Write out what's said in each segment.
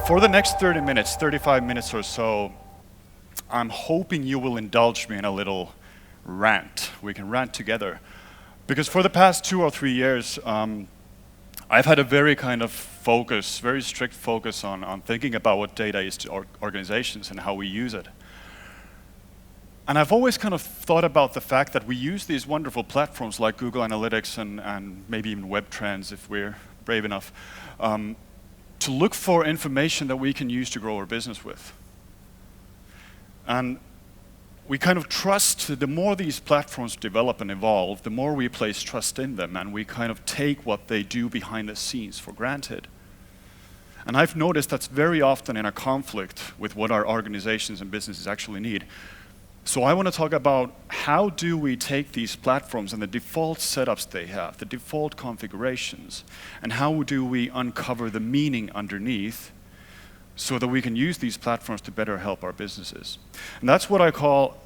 For the next 30 minutes, 35 minutes or so, I'm hoping you will indulge me in a little rant. We can rant together. Because for the past 2 or 3 years, I've had a very kind of focus, very strict focus on thinking about what data is to organizations and how we use it. And I've always kind of thought about the fact that we use these wonderful platforms like Google Analytics and maybe even Web Trends if we're brave enough, to look for information that we can use to grow our business with. And we kind of trust, the more these platforms develop and evolve, the more we place trust in them, and we kind of take what they do behind the scenes for granted. And I've noticed that's very often in a conflict with what our organizations and businesses actually need. So I want to talk about how do we take these platforms and the default setups they have, the default configurations, and how do we uncover the meaning underneath so that we can use these platforms to better help our businesses. And that's what I call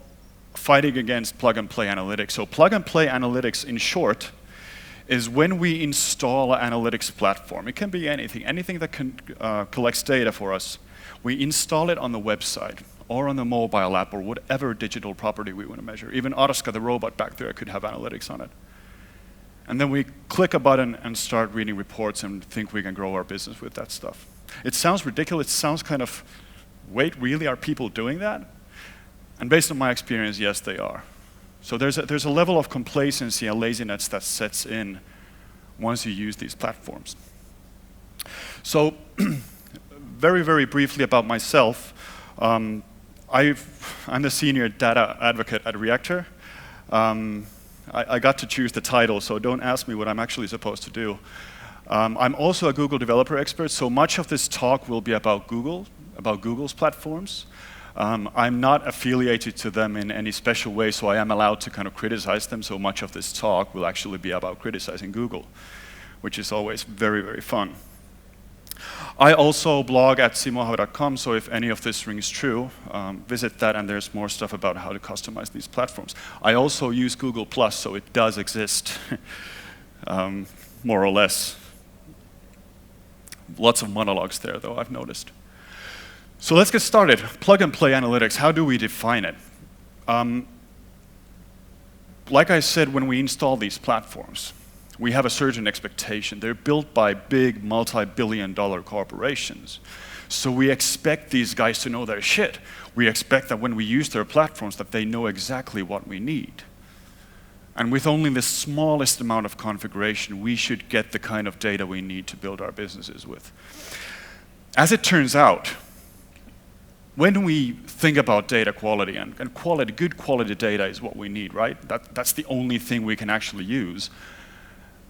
fighting against plug-and-play analytics. So plug-and-play analytics, in short, is when we install an analytics platform. It can be anything that collects data for us. We install it on the website, or on the mobile app, or whatever digital property we want to measure. Even Otoska, the robot back there, could have analytics on it. And then we click a button and start reading reports and think we can grow our business with that stuff. It sounds ridiculous. It sounds kind of, wait, really, are people doing that? And based on my experience, yes, they are. So there's a level of complacency and laziness that sets in once you use these platforms. So very, very briefly about myself. I'm the senior data advocate at Reactor. I got to choose the title, so don't ask me what I'm actually supposed to do. I'm also a Google developer expert, so much of this talk will be about Google's platforms. I'm not affiliated to them in any special way, so I am allowed to kind of criticize them, so much of this talk will actually be about criticizing Google, which is always very, very fun. I also blog at simo.com, so if any of this rings true, visit that, and there's more stuff about how to customize these platforms. I also use Google+, so it does exist, more or less. Lots of monologues there, though, I've noticed. So let's get started. Plug-and-play analytics, how do we define it? Like I said, when we install these platforms, we have a certain expectation. They're built by big, multi-billion-dollar corporations. So we expect these guys to know their shit. We expect that when we use their platforms that they know exactly what we need. And with only the smallest amount of configuration, we should get the kind of data we need to build our businesses with. As it turns out, when we think about data quality, and good quality data is what we need, right? That's the only thing we can actually use.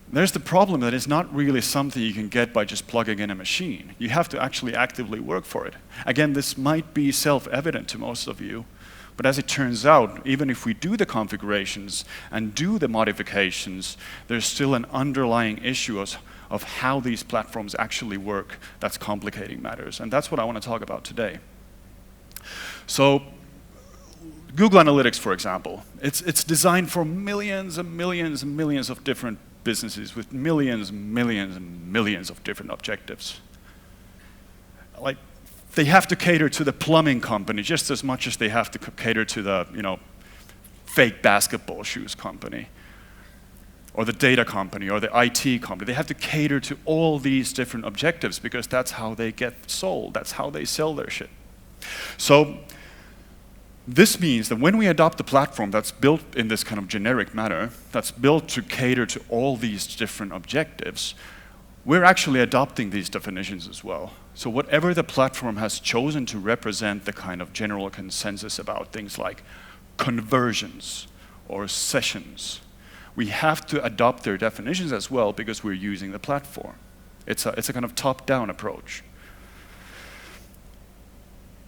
There's the problem that it's not really something you can get by just plugging in a machine. You have to actually actively work for it. Again, this might be self-evident to most of you, but as it turns out, even if we do the configurations and do the modifications, there's still an underlying issue of how these platforms actually work that's complicating matters. And that's what I want to talk about today. So Google Analytics, for example, it's designed for millions and millions and millions of different businesses with millions and millions and millions of different objectives. Like, they have to cater to the plumbing company just as much as they have to cater to the, fake basketball shoes company, or the data company, or the IT company. They have to cater to all these different objectives because that's how they get sold. That's how they sell their shit. So this means that when we adopt a platform that's built in this kind of generic manner, that's built to cater to all these different objectives, we're actually adopting these definitions as well. So whatever the platform has chosen to represent the kind of general consensus about things like conversions or sessions, we have to adopt their definitions as well because we're using the platform. It's a kind of top-down approach.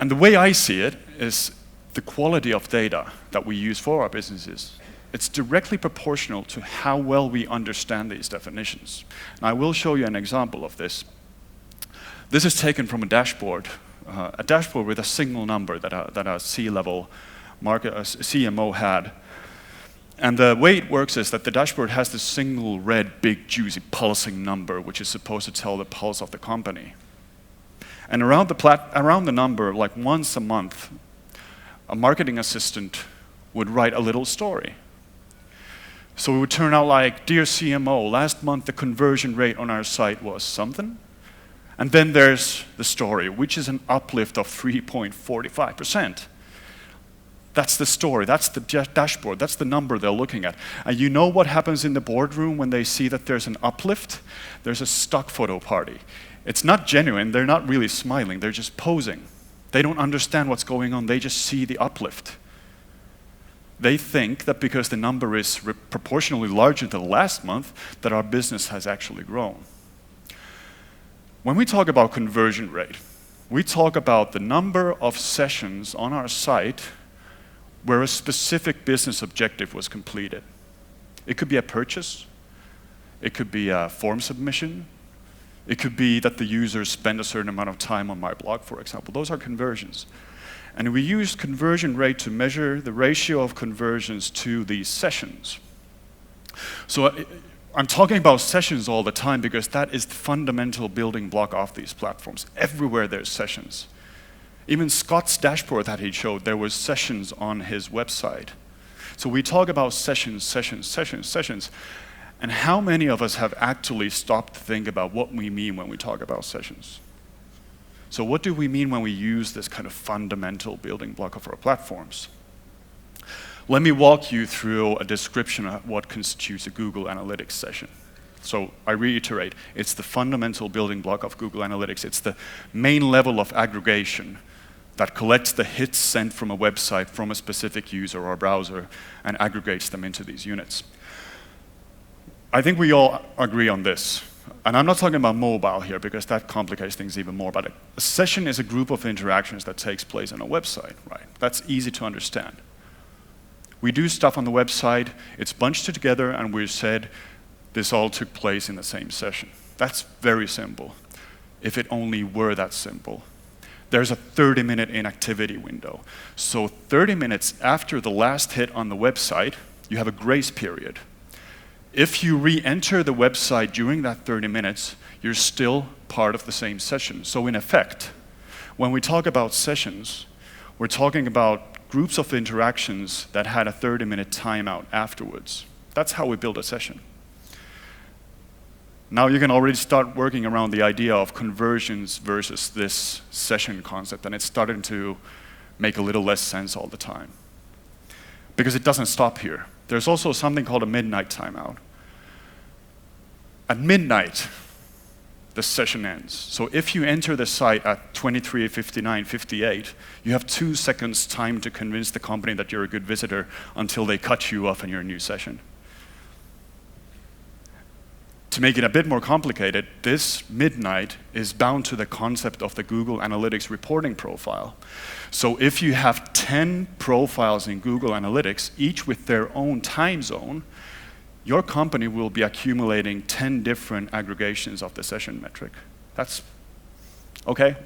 And the way I see it is the quality of data that we use for our businesses. It's directly proportional to how well we understand these definitions. And I will show you an example of this. This is taken from a dashboard with a single number that a C-level CMO had. And the way it works is that the dashboard has this single red, big, juicy pulsing number, which is supposed to tell the pulse of the company. And around the number, like once a month, a marketing assistant would write a little story. So it would turn out like, dear CMO, last month the conversion rate on our site was something. And then there's the story, which is an uplift of 3.45%. That's the story, that's the dashboard, that's the number they're looking at. And you know what happens in the boardroom when they see that there's an uplift? There's a stock photo party. It's not genuine, they're not really smiling, they're just posing. They don't understand what's going on, they just see the uplift. They think that because the number is proportionally larger than last month, that our business has actually grown. When we talk about conversion rate, we talk about the number of sessions on our site where a specific business objective was completed. It could be a purchase, it could be a form submission, it could be that the users spend a certain amount of time on my blog, for example. Those are conversions. And we use conversion rate to measure the ratio of conversions to these sessions. So I'm talking about sessions all the time because that is the fundamental building block of these platforms. Everywhere there's sessions. Even Scott's dashboard that he showed, there was sessions on his website. So we talk about sessions, sessions, sessions, sessions. And how many of us have actually stopped to think about what we mean when we talk about sessions? So what do we mean when we use this kind of fundamental building block of our platforms? Let me walk you through a description of what constitutes a Google Analytics session. So I reiterate, it's the fundamental building block of Google Analytics. It's the main level of aggregation that collects the hits sent from a website from a specific user or browser and aggregates them into these units. I think we all agree on this. And I'm not talking about mobile here because that complicates things even more, but a session is a group of interactions that takes place on a website, right? That's easy to understand. We do stuff on the website, it's bunched together, and we said this all took place in the same session. That's very simple, if it only were that simple. There's a 30-minute inactivity window. So 30 minutes after the last hit on the website, you have a grace period. If you re-enter the website during that 30 minutes, you're still part of the same session. So in effect, when we talk about sessions, we're talking about groups of interactions that had a 30-minute timeout afterwards. That's how we build a session. Now you can already start working around the idea of conversions versus this session concept, and it's starting to make a little less sense all the time. Because it doesn't stop here. There's also something called a midnight timeout. At midnight, the session ends. So if you enter the site at 23:59:58, you have 2 seconds time to convince the company that you're a good visitor until they cut you off in your new session. To make it a bit more complicated, this midnight is bound to the concept of the Google Analytics reporting profile. So if you have 10 profiles in Google Analytics, each with their own time zone, your company will be accumulating 10 different aggregations of the session metric. That's okay.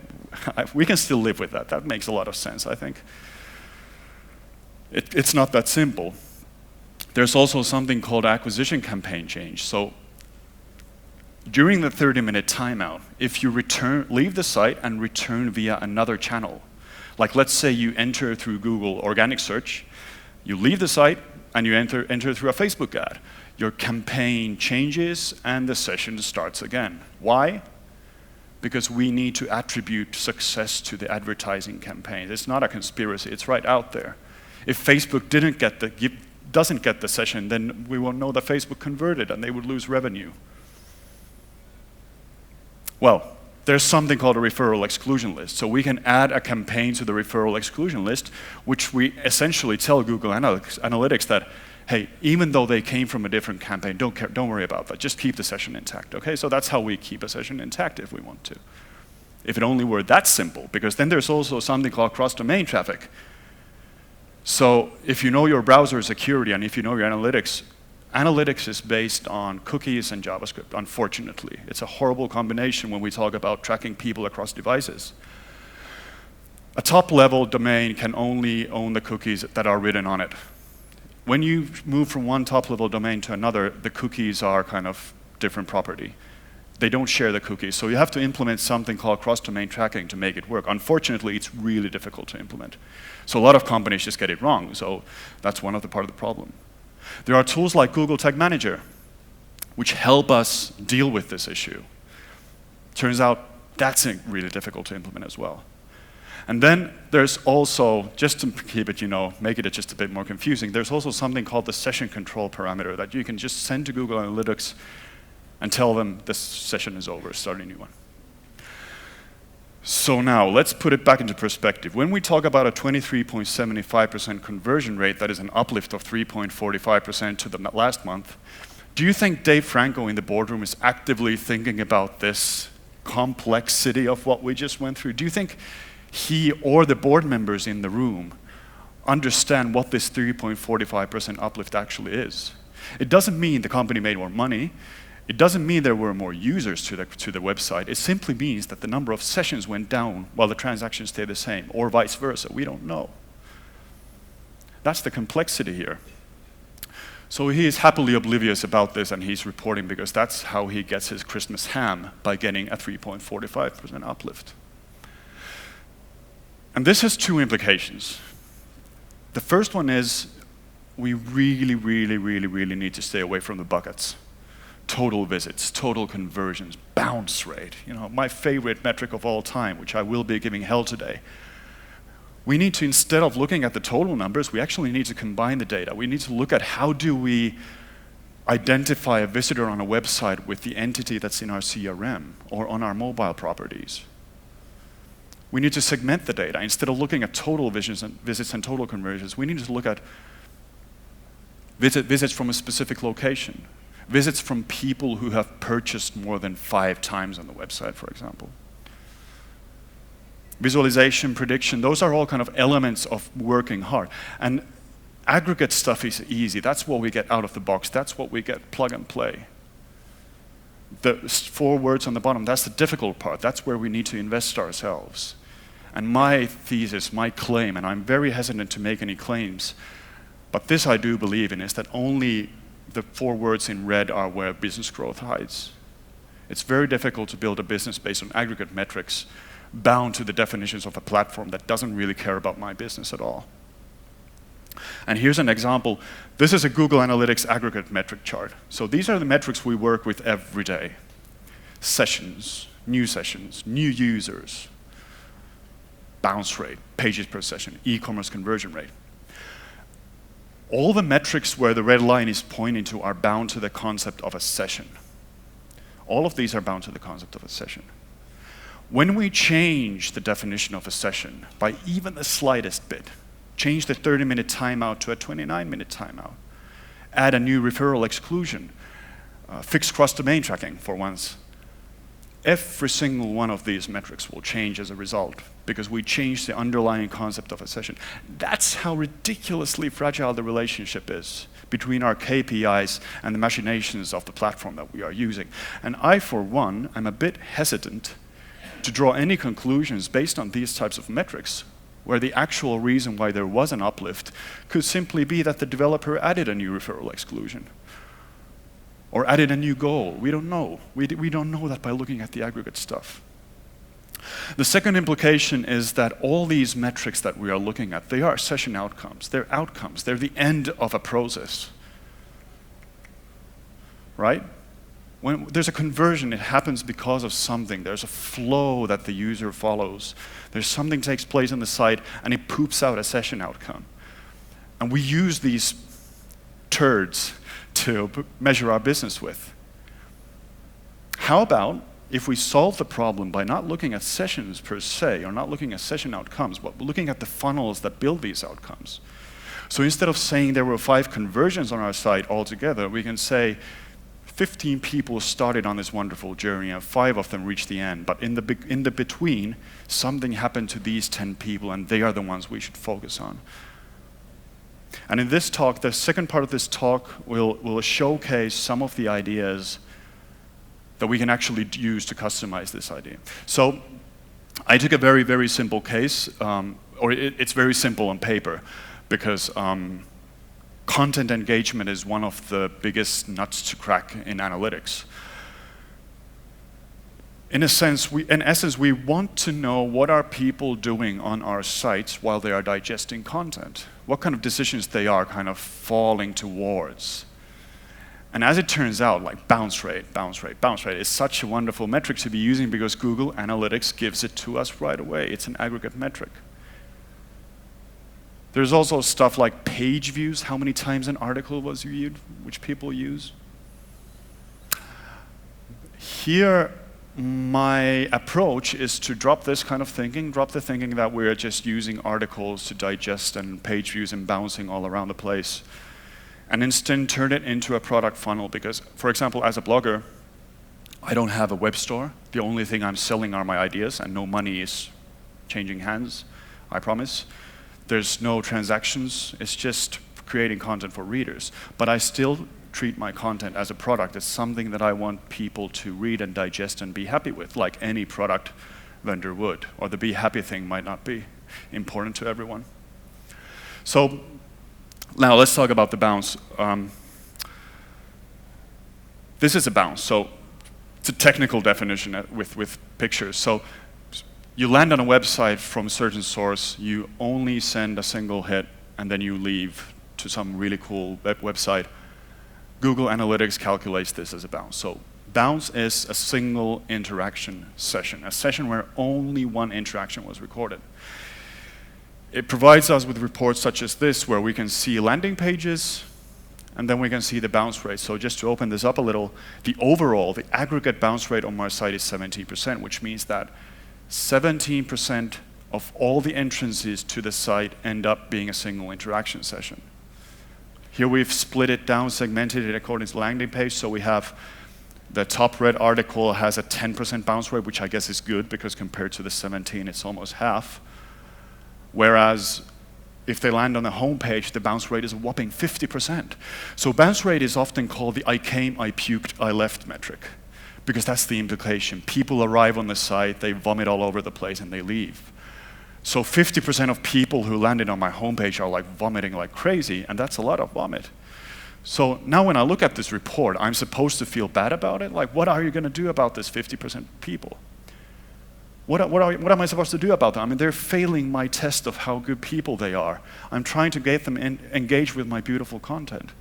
We can still live with that. That makes a lot of sense, I think. It's not that simple. There's also something called acquisition campaign change. So during the 30-minute timeout, if you leave the site and return via another channel, like let's say you enter through Google organic search, you leave the site and you enter through a Facebook ad, your campaign changes and the session starts again. Why? Because we need to attribute success to the advertising campaign. It's not a conspiracy, it's right out there. If Facebook doesn't get the session, then we will know that Facebook converted and they would lose revenue. Well, there's something called a referral exclusion list. So we can add a campaign to the referral exclusion list, which we essentially tell Google Analytics that, hey, even though they came from a different campaign, don't worry about that. Just keep the session intact, okay? So that's how we keep a session intact if we want to. If it only were that simple, because then there's also something called cross-domain traffic. So if you know your browser security and if you know your analytics, analytics is based on cookies and JavaScript, unfortunately. It's a horrible combination when we talk about tracking people across devices. A top-level domain can only own the cookies that are written on it. When you move from one top-level domain to another, the cookies are kind of different property. They don't share the cookies. So you have to implement something called cross-domain tracking to make it work. Unfortunately, it's really difficult to implement. So a lot of companies just get it wrong. So that's one of the part of the problem. There are tools like Google Tag Manager, which help us deal with this issue. Turns out that's really difficult to implement as well. And then there's also, just to keep it, make it just a bit more confusing, there's also something called the session control parameter that you can just send to Google Analytics and tell them this session is over, start a new one. So now, let's put it back into perspective. When we talk about a 23.75% conversion rate, that is an uplift of 3.45% to the last month, do you think Dave Franco in the boardroom is actively thinking about this complexity of what we just went through? Do you think he or the board members in the room understand what this 3.45% uplift actually is? It doesn't mean the company made more money. It doesn't mean there were more users to the website. It simply means that the number of sessions went down while the transactions stayed the same, or vice versa. We don't know. That's the complexity here. So he is happily oblivious about this, and he's reporting because that's how he gets his Christmas ham, by getting a 3.45% uplift. And this has two implications. The first one is we really, really, really, really need to stay away from the buckets. Total visits, total conversions, bounce rate, my favorite metric of all time, which I will be giving hell today. We need to, instead of looking at the total numbers, we actually need to combine the data. We need to look at how do we identify a visitor on a website with the entity that's in our CRM or on our mobile properties. We need to segment the data. Instead of looking at total visits and total conversions, we need to look at visits from a specific location. Visits from people who have purchased more than 5 times on the website, for example. Visualization, prediction, those are all kind of elements of working hard. And aggregate stuff is easy. That's what we get out of the box. That's what we get plug and play. The 4 words on the bottom, that's the difficult part. That's where we need to invest ourselves. And my thesis, my claim, and I'm very hesitant to make any claims, but this I do believe in, is that only the 4 words in red are where business growth hides. It's very difficult to build a business based on aggregate metrics bound to the definitions of a platform that doesn't really care about my business at all. And here's an example. This is a Google Analytics aggregate metric chart. So these are the metrics we work with every day. Sessions, new users, bounce rate, pages per session, e-commerce conversion rate. All the metrics where the red line is pointing to are bound to the concept of a session. All of these are bound to the concept of a session. When we change the definition of a session by even the slightest bit, change the 30-minute timeout to a 29-minute timeout, add a new referral exclusion, fix cross-domain tracking for once, every single one of these metrics will change as a result because we changed the underlying concept of a session. That's how ridiculously fragile the relationship is between our KPIs and the machinations of the platform that we are using. And I, for one, am a bit hesitant to draw any conclusions based on these types of metrics, where the actual reason why there was an uplift could simply be that the developer added a new referral exclusion or added a new goal. We don't know. We don't know that by looking at the aggregate stuff. The second implication is that all these metrics that we are looking at, they are session outcomes. They're outcomes. They're the end of a process. Right? When there's a conversion, it happens because of something. There's a flow that the user follows. There's something takes place on the site, and it poops out a session outcome. And we use these turds to measure our business with. How about if we solve the problem by not looking at sessions per se, or not looking at session outcomes, but looking at the funnels that build these outcomes? So instead of saying there were 5 conversions on our site altogether, we can say 15 people started on this wonderful journey and 5 of them reached the end. But in the between, something happened to these 10 people, and they are the ones we should focus on. And in this talk, the second part of this talk will showcase some of the ideas that we can actually use to customize this idea. So I took a very, very simple case, it's very simple on paper, because content engagement is one of the biggest nuts to crack in analytics. In essence, we want to know what are people doing on our sites while they are digesting content, what kind of decisions they are kind of falling towards. And as it turns out, like bounce rate is such a wonderful metric to be using because Google Analytics gives it to us right away. It's an aggregate metric. There's also stuff like page views, how many times an article was viewed, which people use. Here, my approach is to drop this kind of thinking, drop the thinking that we're just using articles to digest and page views and bouncing all around the place, and instead turn it into a product funnel. Because, for example, as a blogger, I don't have a web store. The only thing I'm selling are my ideas, and no money is changing hands, I promise. There's no transactions. It's just creating content for readers. But I still treat my content as a product, as something that I want people to read and digest and be happy with, like any product vendor would. Or the be happy thing might not be important to everyone. So now let's talk about the bounce. This is a bounce. So it's a technical definition with pictures. So you land on a website from a certain source, you only send a single hit, and then you leave to some really cool website. Google Analytics calculates this as a bounce. So bounce is a single interaction session, a session where only one interaction was recorded. It provides us with reports such as this, where we can see landing pages, and then we can see the bounce rate. So just to open this up a little, the aggregate bounce rate on my site is 17%, which means that 17% of all the entrances to the site end up being a single interaction session. Here we've split it down, segmented it according to landing page. So we have the top red article has a 10% bounce rate, which I guess is good because compared to the 17, it's almost half. Whereas if they land on the home page, the bounce rate is a whopping 50%. So bounce rate is often called the I came, I puked, I left metric, because that's the implication. People arrive on the site, they vomit all over the place, and they leave. So 50% of people who landed on my homepage are like vomiting like crazy, and that's a lot of vomit. So now when I look at this report, I'm supposed to feel bad about it? Like, what are you going to do about this 50% people? What am I supposed to do about them? I mean, they're failing my test of how good people they are. I'm trying to get them engaged with my beautiful content.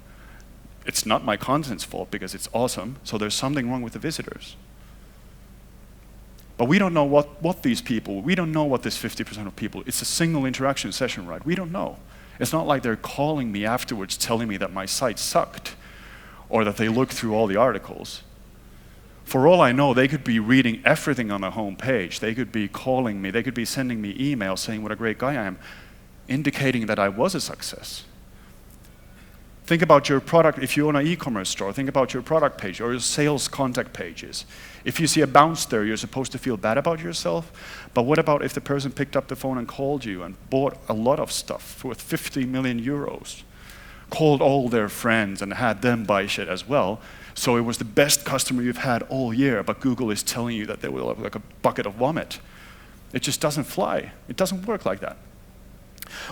It's not my content's fault because it's awesome, so there's something wrong with the visitors. But we don't know what these people, we don't know what this 50% of people, it's a single interaction session, right? We don't know. It's not like they're calling me afterwards telling me that my site sucked or that they looked through all the articles. For all I know, they could be reading everything on the home page. They could be calling me, they could be sending me emails saying what a great guy I am, indicating that I was a success. Think about your product, if you own an e-commerce store, think about your product page or your sales contact pages. If you see a bounce there, you're supposed to feel bad about yourself. But what about if the person picked up the phone and called you and bought a lot of stuff worth 50 million euros, called all their friends and had them buy shit as well? So it was the best customer you've had all year, but Google is telling you that they will have like a bucket of vomit. It just doesn't fly. It doesn't work like that.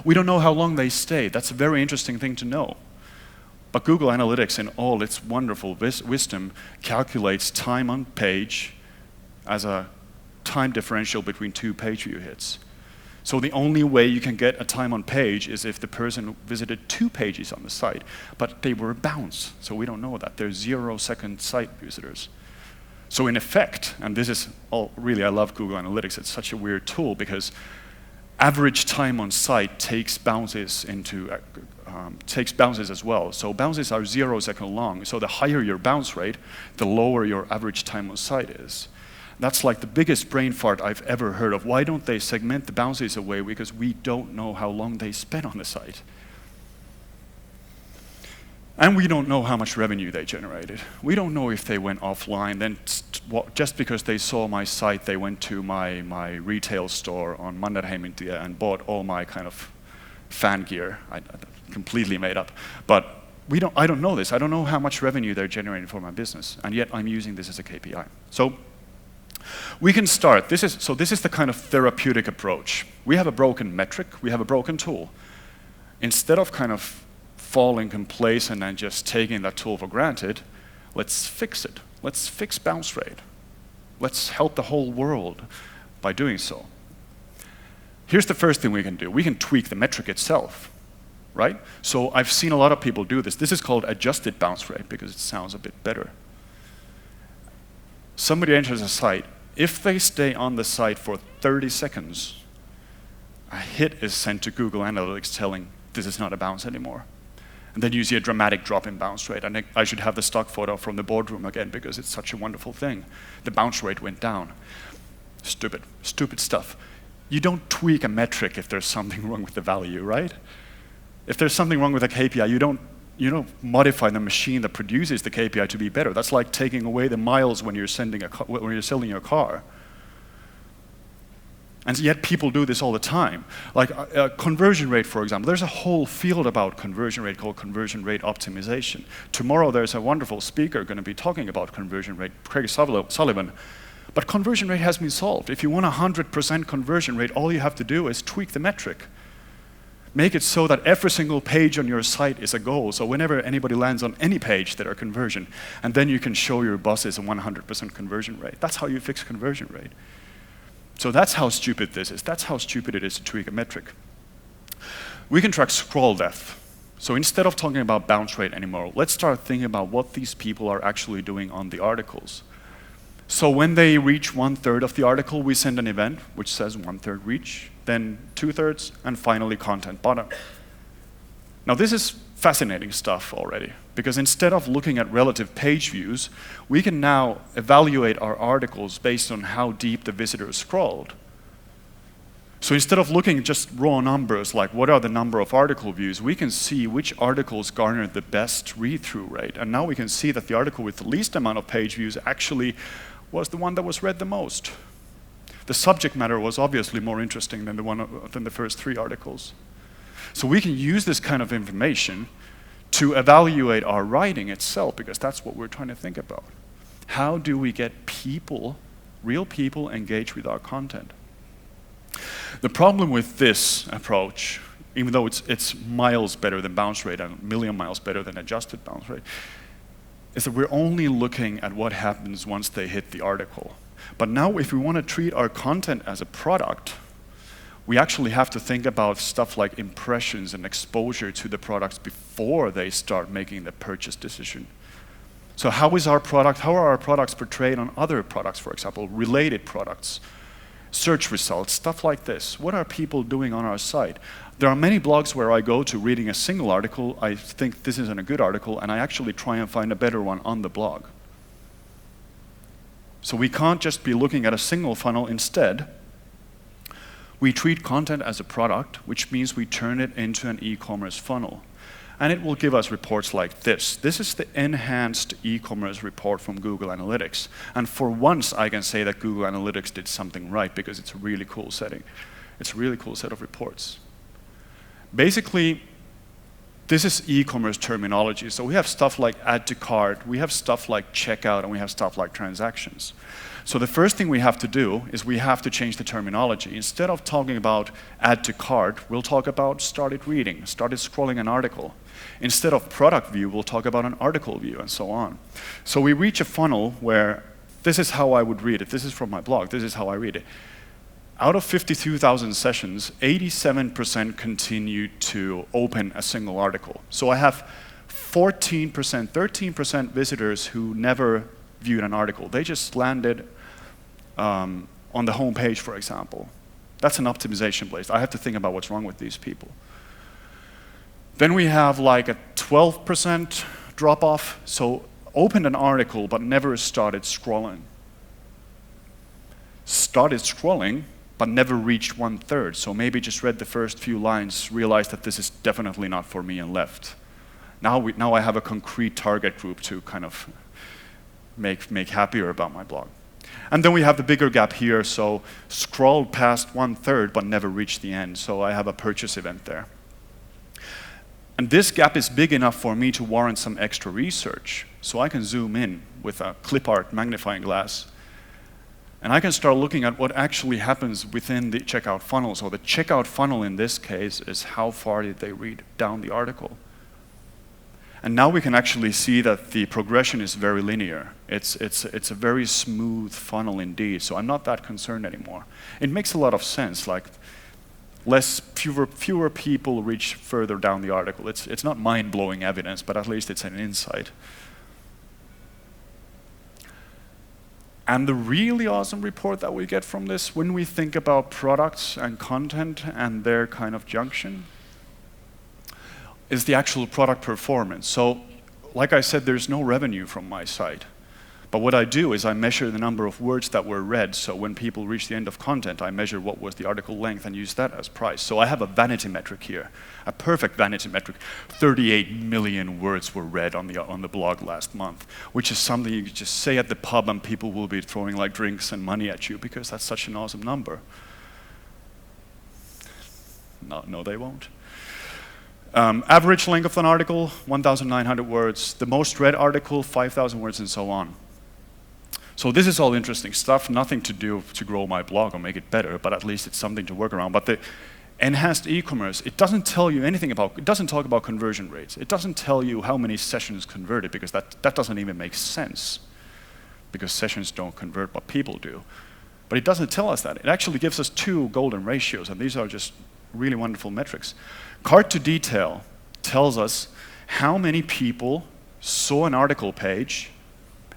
We don't know how long they stay. That's a very interesting thing to know. But Google Analytics, in all its wonderful wisdom, calculates time on page as a time differential between two page view hits. So the only way you can get a time on page is if the person visited 2 pages on the site, but they were a bounce, so we don't know that. They're 0-second site visitors. So in effect, and this is really, I love Google Analytics, it's such a weird tool because average time on site takes bounces as well. So bounces are 0 second long. So the higher your bounce rate, the lower your average time on site is. That's like the biggest brain fart I've ever heard of. Why don't they segment the bounces away? Because we don't know how long they spent on the site. And we don't know how much revenue they generated. We don't know if they went offline, then just because they saw my site, they went to my retail store on Mannerheimintie and bought all my kind of fan gear. I completely made up. But I don't know this. I don't know how much revenue they're generating for my business, and yet I'm using this as a KPI. So we can start. This is the kind of therapeutic approach. We have a broken metric. We have a broken tool. Instead of kind of falling complacent and just taking that tool for granted, let's fix it. Let's fix bounce rate. Let's help the whole world by doing so. Here's the first thing we can do. We can tweak the metric itself, right? So I've seen a lot of people do this. This is called adjusted bounce rate because it sounds a bit better. Somebody enters a site. If they stay on the site for 30 seconds, a hit is sent to Google Analytics telling this is not a bounce anymore. And then you see a dramatic drop in bounce rate. And I should have the stock photo from the boardroom again because it's such a wonderful thing. The bounce rate went down. Stupid stuff. You don't tweak a metric if there's something wrong with the value, right? If there's something wrong with a KPI, you don't modify the machine that produces the KPI to be better. That's like taking away the miles when you're selling your car. And yet people do this all the time. Like conversion rate, for example. There's a whole field about conversion rate called conversion rate optimization. Tomorrow there's a wonderful speaker going to be talking about conversion rate, Craig Sullivan. But conversion rate has been solved. If you want 100% conversion rate, all you have to do is tweak the metric. Make it so that every single page on your site is a goal. So whenever anybody lands on any page, there are conversion. And then you can show your bosses a 100% conversion rate. That's how you fix conversion rate. So that's how stupid this is. That's how stupid it is to tweak a metric. We can track scroll depth. So instead of talking about bounce rate anymore, let's start thinking about what these people are actually doing on the articles. So when they reach 1/3 of the article, we send an event which says 1/3 reach, then 2/3, and finally content bottom. Now this is fascinating stuff already, because instead of looking at relative page views, we can now evaluate our articles based on how deep the visitors scrolled. So instead of looking at just raw numbers, like what are the number of article views, we can see which articles garnered the best read-through rate. And now we can see that the article with the least amount of page views actually was the one that was read the most. The subject matter was obviously more interesting than the first 3 articles. So we can use this kind of information to evaluate our writing itself, because that's what we're trying to think about. How do we get people, real people, engaged with our content? The problem with this approach, even though it's miles better than bounce rate and a million miles better than adjusted bounce rate, is that we're only looking at what happens once they hit the article. But now if we want to treat our content as a product, we actually have to think about stuff like impressions and exposure to the products before they start making the purchase decision. So how are our products portrayed on other products, for example, related products, search results, stuff like this? What are people doing on our site? There are many blogs where I go to reading a single article, I think this isn't a good article, and I actually try and find a better one on the blog. So we can't just be looking at a single funnel. Instead, we treat content as a product, which means we turn it into an e-commerce funnel. And it will give us reports like this. This is the enhanced e-commerce report from Google Analytics. And for once, I can say that Google Analytics did something right, because it's a really cool setting. It's a really cool set of reports. Basically, this is e-commerce terminology. So we have stuff like add to cart, we have stuff like checkout, and we have stuff like transactions. So the first thing we have to do is we have to change the terminology. Instead of talking about add to cart, we'll talk about started reading, started scrolling an article. Instead of product view, we'll talk about an article view, and so on. So we reach a funnel where this is how I would read it. This is from my blog. This is how I read it. Out of 52,000 sessions, 87% continue to open a single article. So I have 13% visitors who never viewed an article. They just landed on the home page, for example. That's an optimization place. I have to think about what's wrong with these people. Then we have like a 12% drop-off. So opened an article but never started scrolling. Started scrolling but never reached 1/3. So maybe just read the first few lines, realized that this is definitely not for me, and left. Now I have a concrete target group to kind of make happier about my blog. And then we have the bigger gap here, so scrolled past 1/3 but never reached the end. So I have a purchase event there. And this gap is big enough for me to warrant some extra research. So I can zoom in with a clip art magnifying glass. And I can start looking at what actually happens within the checkout funnel. So the checkout funnel in this case is how far did they read down the article. And now we can actually see that the progression is very linear. It's a very smooth funnel indeed, so I'm not that concerned anymore. It makes a lot of sense, like fewer people reach further down the article. It's not mind-blowing evidence, but at least it's an insight. And the really awesome report that we get from this, when we think about products and content and their kind of junction, is the actual product performance. So, like I said, there's no revenue from my site. But what I do is I measure the number of words that were read. So when people reach the end of content, I measure what was the article length and use that as price. So I have a vanity metric here, a perfect vanity metric. 38 million words were read on the blog last month, which is something you could just say at the pub and people will be throwing like drinks and money at you because that's such an awesome number. No, they won't. Average length of an article, 1,900 words. The most read article, 5,000 words, and so on. So this is all interesting stuff, nothing to do to grow my blog or make it better, but at least it's something to work around. But the enhanced e-commerce, it doesn't tell you anything about, it doesn't talk about conversion rates. It doesn't tell you how many sessions converted, because that doesn't even make sense, because sessions don't convert, but people do. But it doesn't tell us that. It actually gives us two golden ratios, and these are just really wonderful metrics. Cart to detail tells us how many people saw an article page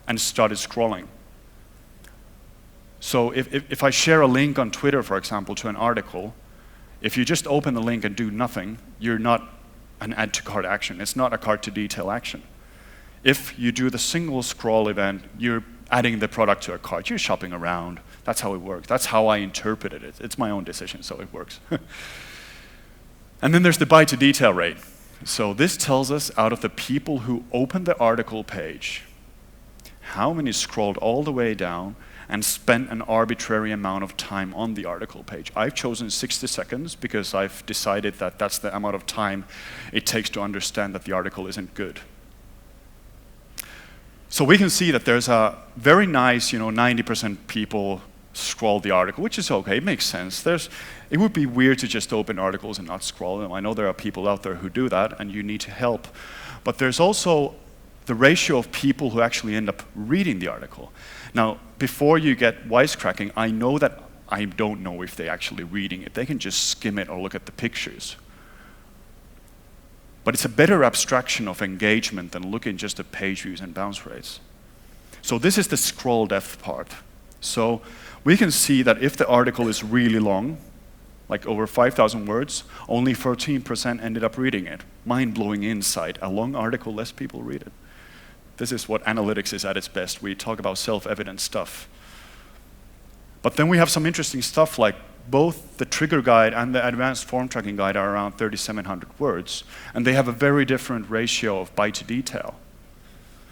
and started scrolling. So if I share a link on Twitter, for example, to an article, if you just open the link and do nothing, you're not an add to cart action. It's not a cart to detail action. If you do the single scroll event, you're adding the product to a cart. You're shopping around. That's how it works. That's how I interpreted it. It's my own decision, so it works. And then there's the buy to detail rate. So this tells us out of the people who opened the article page, how many scrolled all the way down and spent an arbitrary amount of time on the article page. I've chosen 60 seconds because I've decided that that's the amount of time it takes to understand that the article isn't good. So we can see that there's a very nice, 90% people scroll the article, which is okay, it makes sense. It would be weird to just open articles and not scroll them. I know there are people out there who do that, and you need to help. But there's also the ratio of people who actually end up reading the article. Now, before you get wisecracking, I know that I don't know if they're actually reading it. They can just skim it or look at the pictures. But it's a better abstraction of engagement than looking just at page views and bounce rates. So this is the scroll depth part. So we can see that if the article is really long, like over 5,000 words, only 13% ended up reading it. Mind-blowing insight. A long article, less people read it. This is what analytics is at its best. We talk about self-evident stuff. But then we have some interesting stuff like both the trigger guide and the advanced form tracking guide are around 3,700 words, and they have a very different ratio of buy to detail.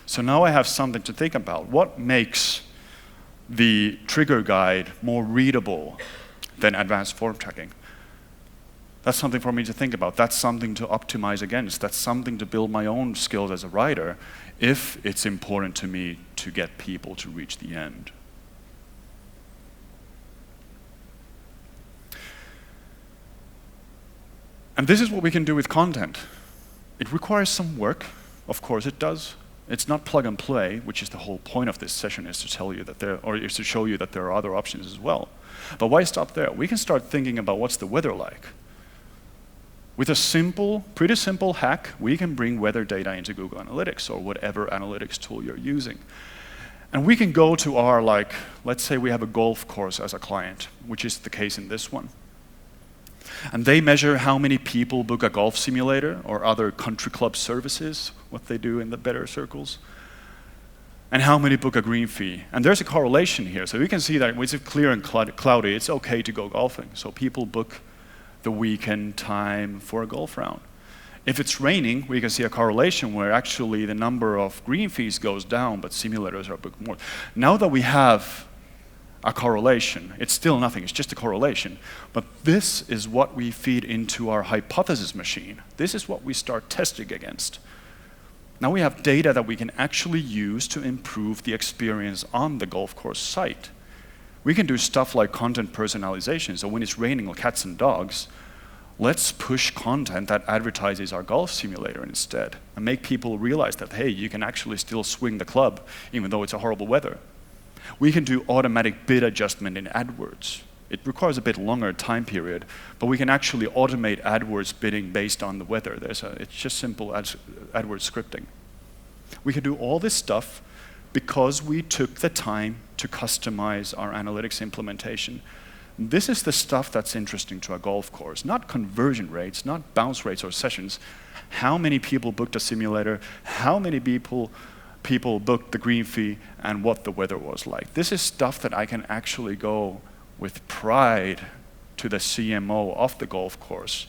So now I have something to think about. What makes the trigger guide more readable than advanced form tracking? That's something for me to think about. That's something to optimize against. That's something to build my own skills as a writer if it's important to me to get people to reach the end. And this is what we can do with content. It requires some work. Of course it does. It's not plug and play, which is the whole point of this session, is to tell you that is to show you that there are other options as well. But why stop there? We can start thinking about what's the weather like. With a pretty simple hack, we can bring weather data into Google Analytics or whatever analytics tool you're using. And we can go to our, let's say we have a golf course as a client, which is the case in this one. And they measure how many people book a golf simulator or other country club services, what they do in the better circles, and how many book a green fee. And there's a correlation here. So we can see that when it's clear and cloudy, it's okay to go golfing. So people book the weekend time for a golf round. If it's raining, we can see a correlation where actually the number of green fees goes down, but simulators are booked more. Now that we have a correlation, it's still nothing, it's just a correlation, but this is what we feed into our hypothesis machine. This is what we start testing against. Now we have data that we can actually use to improve the experience on the golf course site. We can do stuff like content personalization. So when it's raining like cats and dogs, Let's push content that advertises our golf simulator instead and make people realize that, hey, you can actually still swing the club even though it's a horrible weather. We can do automatic bid adjustment in AdWords. It requires a bit longer time period, but we can actually automate AdWords bidding based on the weather. It's just simple AdWords scripting. We can do all this stuff because we took the time to customize our analytics implementation. This is the stuff that's interesting to a golf course, not conversion rates, not bounce rates or sessions. How many people booked a simulator, how many people booked the green fee, and what the weather was like. This is stuff that I can actually go with pride to the CMO of the golf course,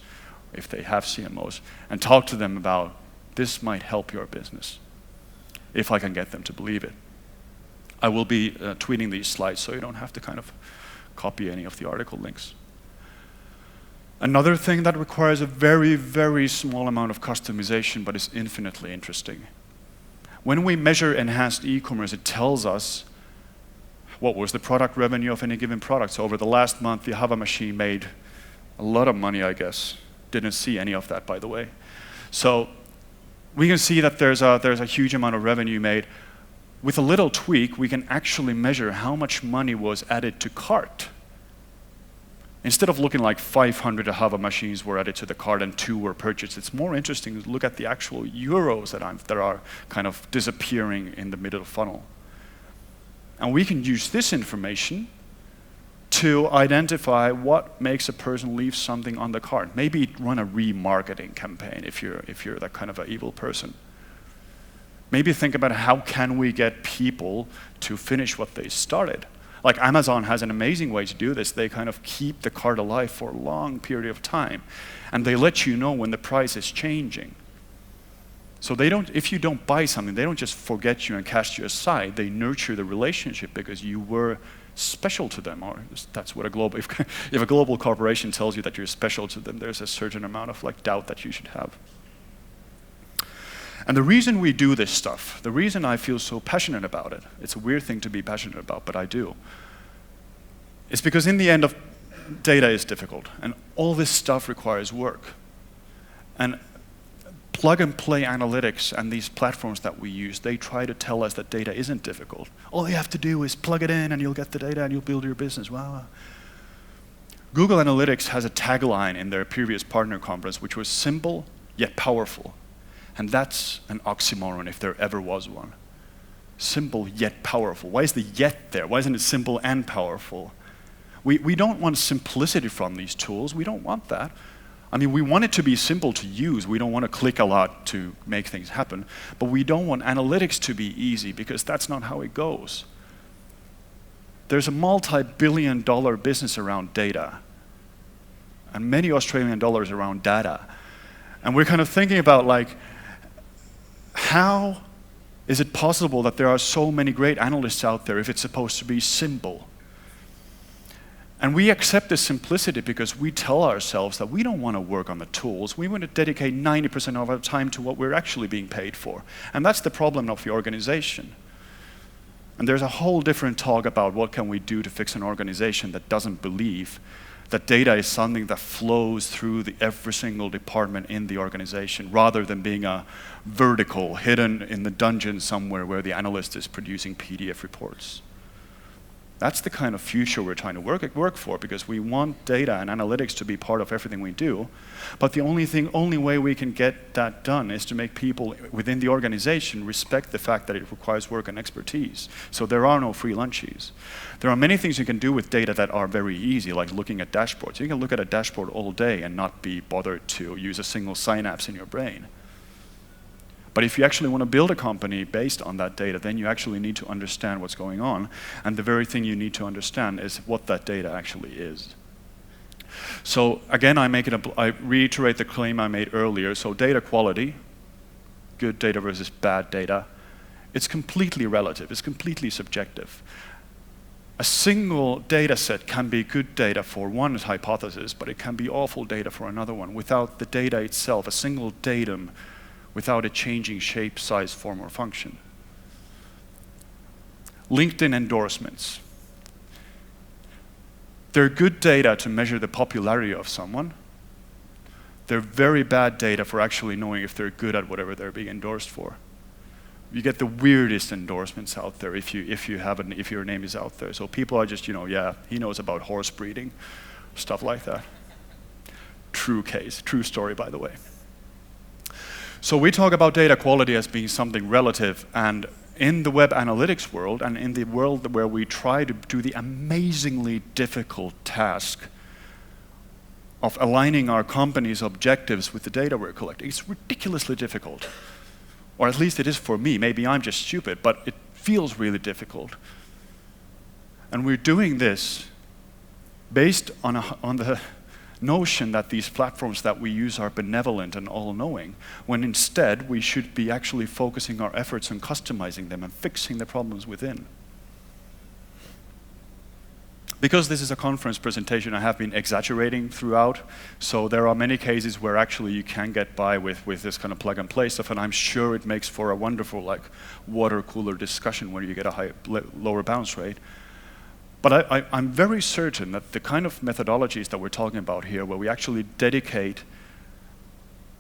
if they have CMOs, and talk to them about, this might help your business, if I can get them to believe it. I will be tweeting these slides so you don't have to kind of copy any of the article links. Another thing that requires a very, very small amount of customization but is infinitely interesting. When we measure enhanced e-commerce, it tells us what was the product revenue of any given product. So over the last month, the Ahava machine made a lot of money, I guess. Didn't see any of that, by the way. So we can see that there's a huge amount of revenue made. With a little tweak, we can actually measure how much money was added to cart. Instead of looking like 500 Ahava machines were added to the cart and 2 were purchased, it's more interesting to look at the actual euros that are kind of disappearing in the middle funnel. And we can use this information to identify what makes a person leave something on the cart. Maybe run a remarketing campaign if you're that kind of an evil person. Maybe think about how can we get people to finish what they started. Like Amazon has an amazing way to do this. They kind of keep the cart alive for a long period of time. And they let you know when the price is changing. So if you don't buy something, they don't just forget you and cast you aside. They nurture the relationship because you were special to them. Or that's what if a global corporation tells you that you're special to them, there's a certain amount of doubt that you should have. And the reason we do this stuff, the reason I feel so passionate about it, it's a weird thing to be passionate about, but I do, is because in the end, data is difficult, and all this stuff requires work. And plug-and-play analytics and these platforms that we use, they try to tell us that data isn't difficult. All you have to do is plug it in, and you'll get the data, and you'll build your business. Wow. Google Analytics has a tagline in their previous partner conference, which was simple yet powerful. And that's an oxymoron if there ever was one. Simple yet powerful. Why is the yet there? Why isn't it simple and powerful? We don't want simplicity from these tools. We don't want that. I mean, we want it to be simple to use. We don't want to click a lot to make things happen. But we don't want analytics to be easy because that's not how it goes. There's a multi-billion-dollar business around data and many Australian dollars around data. And we're kind of thinking about how is it possible that there are so many great analysts out there if it's supposed to be simple? And we accept this simplicity because we tell ourselves that we don't want to work on the tools. We want to dedicate 90% of our time to what we're actually being paid for. And that's the problem of the organization. And there's a whole different talk about what can we do to fix an organization that doesn't believe that data is something that flows through every single department in the organization, rather than being a vertical hidden in the dungeon somewhere where the analyst is producing PDF reports. That's the kind of future we're trying to work for, because we want data and analytics to be part of everything we do. But the only way we can get that done is to make people within the organization respect the fact that it requires work and expertise. So there are no free lunches. There are many things you can do with data that are very easy, like looking at dashboards. You can look at a dashboard all day and not be bothered to use a single synapse in your brain. But if you actually want to build a company based on that data, then you actually need to understand what's going on. And the very thing you need to understand is what that data actually is. So again, I reiterate the claim I made earlier. So data quality, good data versus bad data, it's completely relative. It's completely subjective. A single data set can be good data for one hypothesis, but it can be awful data for another one. Without the data itself, a single datum, without it changing shape, size, form, or function. LinkedIn endorsements. They're good data to measure the popularity of someone, They're very bad data for actually knowing if they're good at whatever they're being endorsed for. You get the weirdest endorsements out there if your name is out there. So people are just, yeah, he knows about horse breeding, stuff like that. True case, true story, by the way. So we talk about data quality as being something relative, and in the web analytics world, and in the world where we try to do the amazingly difficult task of aligning our company's objectives with the data we're collecting, it's ridiculously difficult. Or at least it is for me. Maybe I'm just stupid, but it feels really difficult. And we're doing this based on the notion that these platforms that we use are benevolent and all-knowing, when instead we should be actually focusing our efforts on customizing them and fixing the problems within. Because this is a conference presentation, I have been exaggerating throughout, so there are many cases where actually you can get by with this kind of plug-and-play stuff, and I'm sure it makes for a wonderful water cooler discussion where you get a lower bounce rate. But I'm very certain that the kind of methodologies that we're talking about here, where we actually dedicate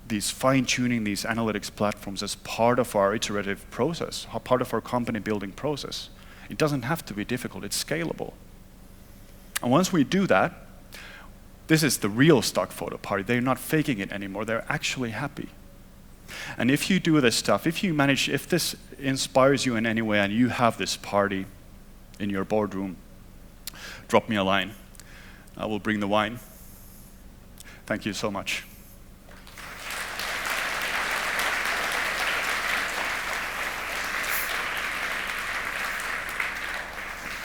these fine-tuning these analytics platforms as part of our iterative process, part of our company building process, it doesn't have to be difficult, it's scalable. And once we do that, this is the real stock photo party. They're not faking it anymore. They're actually happy. And if you do this stuff, if this inspires you in any way and you have this party in your boardroom, drop me a line. I will bring the wine. Thank you so much.